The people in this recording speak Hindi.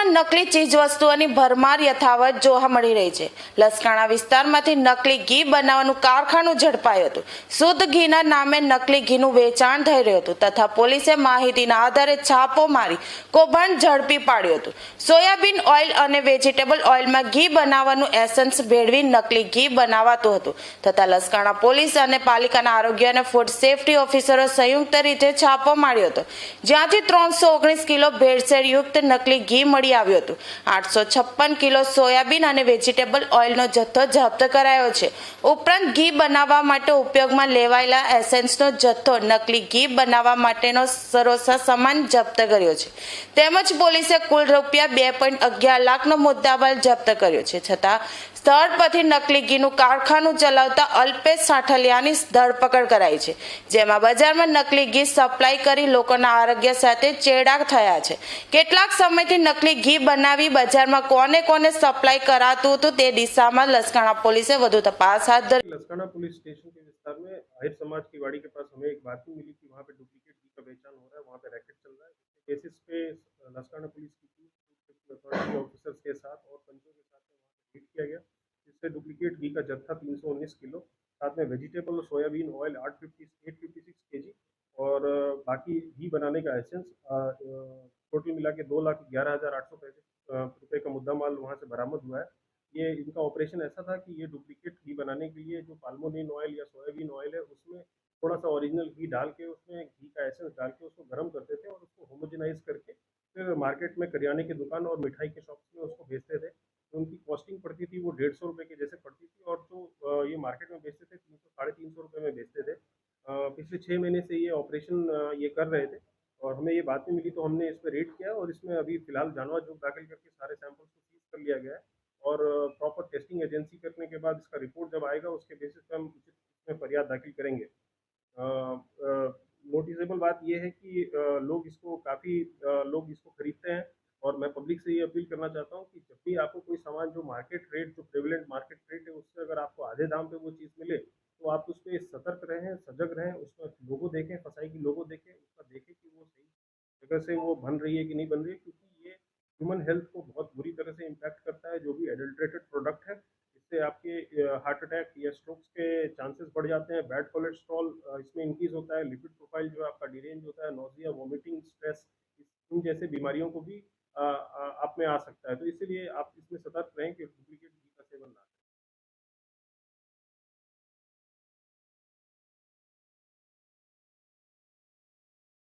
બજારમાં નકલી ચીજવસ્તુઓની ભરમાર યથાવત જોવા મળી રહી છે। લસકાણા વિસ્તારમાંથી નકલી ઘી બનાવવાનું કારખાનું ઝડપાયું હતું। શુદ્ધ ઘીના નામે નકલી ઘીનું વેચાણ થઈ રહ્યું હતું તથા પોલીસે માહિતીના આધારે છાપો મારી કૌભાંડ ઝડપી પાડ્યું હતું। સોયાબીન ઓઇલ અને વેજીટેબલ ઓઇલમાં ઘી બનાવવાનું એસન્સ ભેળવી નકલી ઘી બનાવાતું હતું તથા લસકાણા પોલીસ અને પાલિકાના આરોગ્ય અને ફૂડ સેફ્ટી ઓફિસરો સંયુક્ત રીતે છાપો માર્યો હતો, જ્યાંથી 319 કિલો ભેળસેળ યુક્ત નકલી ઘી મળી આવ્યું હતું। 856 કિલો સોયાબીન અને વેજીટેબલ ઓઇલનો જથ્થો જપ્ત કરાયો છે। ઉપરાંત ઘી બનાવવા માટે ઉપયોગમાં લેવાયેલા એસેન્સનો જથ્થો નકલી ઘી બનાવવા માટેનો સરોસા સામાન જપ્ત કર્યો છે। તેમજ પોલીસે કુલ ₹2.11 લાખનો મુદ્દામાલ જપ્ત કર્યો છે। છતાં સ્થળ પરથી નકલી ઘીનું કારખાનું ચલાવતા અલ્પેશ સાઠલિયાની ધરપકડ કરાઈ છે, જેમાં બજારમાં નકલી ઘી સપ્લાય કરી લોકોના આરોગ્ય સાથે ચેડા થયા છે। કેટલાક સમયથી નકલી ઘી બનાવી બજારમાં કોને કોને सप्लाई करातुं तो ते दिशा में लसकाना पुलिस વધુ तपास हाथ धरी। लसकाना पुलिस स्टेशन के विस्तार में आहिर समाज की वाड़ी के पास हमें एक बात मिली कि वहाँ पे डुप्लीकेट घी का बेचान हो रहा है, वहाँ पे रैकेट चल रहा है। बेसिस पे लसकाना पुलिस की टीम ऑफिसर्स के साथ और पंचों के साथ रेड किया गया, जिससे डुप्लीकेट घी का जत्था 319 किलो, साथ में वेजिटेबल और सोयाबीन ऑयल 856 केजी और बाकी घी बनाने का एसेंस टोटल मिला के 2,11,865 रुपये का मुद्दा माल वहाँ से बरामद हुआ है। ये इनका ऑपरेशन ऐसा था कि ये डुप्लीकेट घी बनाने के लिए जो पाल्मोनिन ऑयल या सोयाबीन ऑयल है उसमें थोड़ा सा ओरिजिनल घी डाल के उसमें घी का एसेंस डाल के उसको गर्म करते थे और उसको होमोजेनाइज करके फिर मार्केट में करियाने की दुकान और मिठाई के शॉप्स में उसको बेचते थे। तो उनकी कॉस्टिंग पड़ती थी वो 150 रुपये के जैसे पड़ती थी और जो ये मार्केट में बेचते थे 300-350 रुपये में बेचते थे। पिछले 6 महीने से ये ऑपरेशन ये कर रहे थे और हमें ये बात नहीं मिली तो हमने इस पर रेड किया और इसमें अभी फिलहाल जानवर जो दाखिल करके सारे सैंपल्स को सीज कर लिया गया है और प्रॉपर टेस्टिंग एजेंसी करने के बाद इसका रिपोर्ट जब आएगा उसके बेसिस पे हम इसमें फरियाद दाखिल करेंगे। नोटिसेबल बात यह है कि काफ़ी लोग इसको खरीदते हैं और मैं पब्लिक से ये अपील करना चाहता हूँ कि जब भी आपको कोई सामान जो मार्केट रेट जो प्रेवलेंट मार्केट रेट है उससे अगर आपको आधे दाम पे वो चीज़ मिले तो आप उस पर सतर्क रहें, सजग रहें, उसका लोगो देखें, फसाई की लोगो देखें, उसका देखें कि वो सही जगह से वो बन रही है कि नहीं बन रही है, क्योंकि ये ह्यूमन हेल्थ को बहुत बुरी तरह से इम्पैक्ट करता है। जो भी एडल्ट्रेटेड प्रोडक्ट है इससे आपके हार्ट अटैक या स्ट्रोक्स के चांसेस बढ़ जाते हैं। बैड कोलेस्ट्रॉल इसमें इंक्रीज होता है। लिपिड प्रोफाइल जो आपका डिरेंज होता है, नोजिया, वोमिटिंग, स्ट्रेस, इन जैसे बीमारियों को भी आप में आ सकता है। तो इसीलिए आप इसमें सतर्क रहें कि डुप्लीकेट घी का सेवन ना करें।